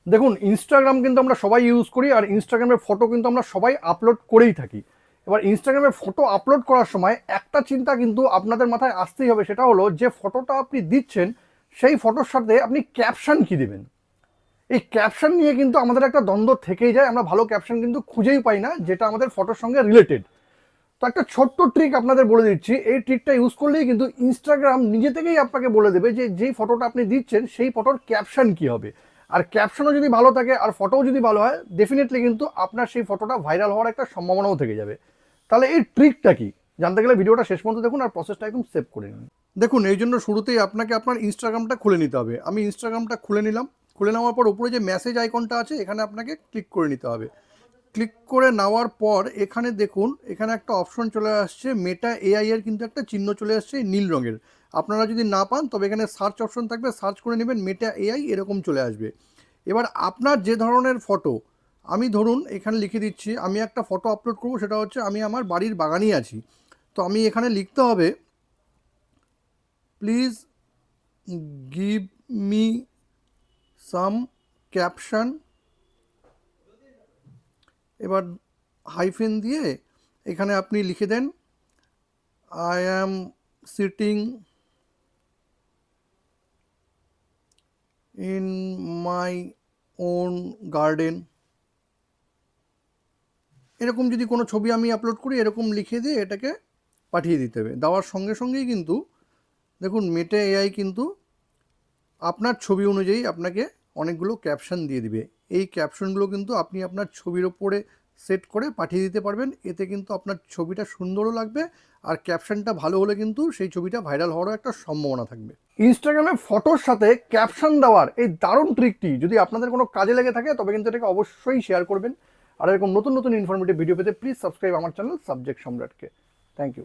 দেখুন, ইনস্টাগ্রাম কিন্তু আমরা সবাই ইউজ করি, আর ইনস্টাগ্রামের ফটো কিন্তু আমরা সবাই আপলোড করেই থাকি। এবার ইনস্টাগ্রামের ফটো আপলোড করার সময় একটা চিন্তা কিন্তু আপনাদের মাথায় আসতেই হবে, সেটা হলো যে ফটোটা আপনি দিচ্ছেন সেই ফটোর সাথে আপনি ক্যাপশন কি দিবেন। এই ক্যাপশন নিয়ে কিন্তু আমাদের একটা দ্বন্দ্ব থেকেই যায়, আমরা ভালো ক্যাপশন কিন্তু খুঁজেই পাই না যেটা আমাদের ফটোর সঙ্গে রিলেটেড। তো একটা ছোট্ট ট্রিক আপনাদের বলে দিচ্ছি, এই ট্রিকটা ইউজ করলেই কিন্তু ইনস্টাগ্রাম নিজে থেকেই আপনাকে বলে দেবে যে যেই ফটোটা আপনি দিচ্ছেন সেই ফটোর ক্যাপশন কি হবে। আর ক্যাপশনও যদি ভালো থাকে আর ফটোও যদি ভালো হয়, ডেফিনেটলি কিন্তু আপনার সেই ফটোটা ভাইরাল হওয়ার একটা সম্ভাবনাও থেকে যাবে। তাহলে এই ট্রিকটা কি জানতে গেলে ভিডিওটা শেষ পর্যন্ত দেখুন আর প্রসেসটা একদম সেভ করে নিন। দেখুন, এই জন্য শুরুতেই আপনাকে আপনার ইনস্টাগ্রামটা খুলে নিতে হবে। আমি ইনস্টাগ্রামটা খুলে নিলাম। খুলে নেওয়ার পর উপরে যে মেসেজ আইকনটা আছে এখানে আপনাকে ক্লিক করে নিতে হবে। ক্লিক করে নেওয়ার পর এখানে দেখুন, এখানে একটা অপশন চলে আসছে, মেটা এআই এর কিন্তু একটা চিহ্ন চলে আসছে নীল রঙের। আপনারা যদি না পান তবে এখানে সার্চ অপশন থাকবে, সার্চ করে নেবেন মেটা এআই, এরকম চলে আসবে। এবার আপনার যে ধরনের ফটো, আমি ধরুন এখানে লিখে দিচ্ছি, আমি একটা ফটো আপলোড করব, সেটা হচ্ছে আমি আমার বাড়ির বাগানেই আছি। তো আমি এখানে লিখতে হবে, please give me some caption. এবার হাইফেন দিয়ে এখানে আপনি লিখে দেন, I am sitting in my own garden. এরকম যদি কোনো ছবি আমি আপলোড করি, এরকম লিখে দিয়ে এটাকে পাঠিয়ে দিতে হবে। দেওয়ার সঙ্গে সঙ্গেই কিন্তু দেখুন মেটা এআই কিন্তু আপনার ছবি অনুযায়ী আপনাকে অনেকগুলো ক্যাপশন দিয়ে দিবে। এই ক্যাপশনগুলো কিন্তু আপনি আপনার ছবির ওপরে সেট করে পাঠিয়ে দিতে পারবেন। এতে কিন্তু আপনার ছবিটা সুন্দরও লাগবে, আর ক্যাপশনটা ভালো হলে কিন্তু সেই ছবিটা ভাইরাল হওয়ারও একটা সম্ভাবনা থাকবে। ইনস্টাগ্রামে ফটোর সাথে ক্যাপশন দেওয়ার এই দারুণ ট্রিকটি যদি আপনাদের কোনো কাজে লেগে থাকে তবে কিন্তু এটাকে অবশ্যই শেয়ার করবেন। আর এরকম নতুন নতুন ইনফরমেটিভ ভিডিও পেতে প্লিজ সাবস্ক্রাইব আমার চ্যানেল সাবজেক্ট সম্রাটকে। Thank you.